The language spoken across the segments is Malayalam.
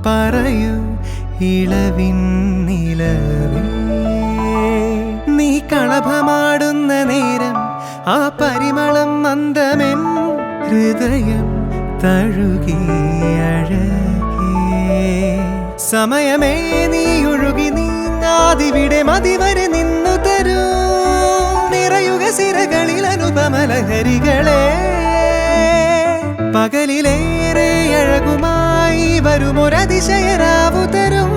പറയൂ ഇളവിൻ നിലവേ നീ കളഭമാടുന്ന നേരം ആ പരിമളം മന്ദമെൻ ഹൃദയം തഴുകി അഴകേ സമയമേ നീ ഒഴുകി നീങ്ങാതിവിടെ മതിവരെ നിന്നു തരൂ നിറയുക സിരകളിൽ അനുപമലഹരികളെ പകലിലേറെ അഴകുമായി വരുമൊരതിശയരാവു തരും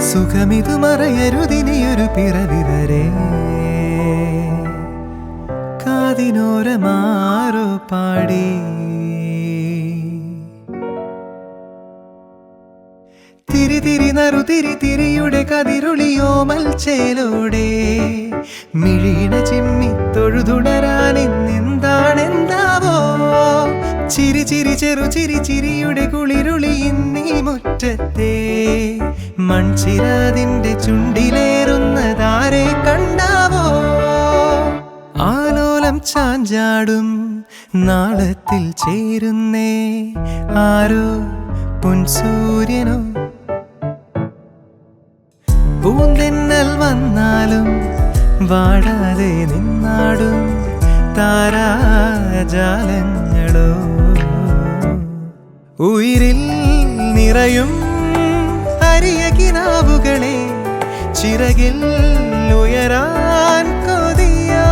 സുഖമിതു മറയരുതിനിയൊരു പിറവി വരെ കാതിനോരമാരോ പാടി തിരി നറുതിരി തിരിയുടെ കതിരൊളിയോമൽ ചേലോടെ മിഴീണ ചിമ്മി തൊഴുതുടരാനെന്താണെന്താവോ ചിരി ചിരി ചെറു ചിരിയുടെ കുളിരുളി ഇന്നീ മുറ്റത്തെ മൺചിരാതിന്റെ ചുണ്ടിലേറുന്നതാരെ കണ്ടാവോ ആലോലം ചാഞ്ചാടും നാളത്തിൽ ചേരുന്നേ ആരോ പൊൻസൂര്യനോ പൂന്തെന്നൽ വന്നാലും വാടാതെ നിന്നാടും താരാജാലങ്ങളോ ഉയിരിൽ നിറയും അരിയ കിനാവുകളെ ചിറകിൽ ഉയരാൻ കൊതിയോ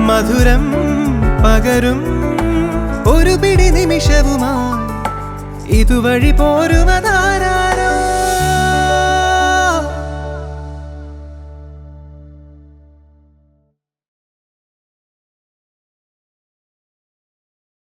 മധുരം പകരും ഒരു പിടി നിമിഷവുമായി ഇതുവഴി പോരുവതാരാ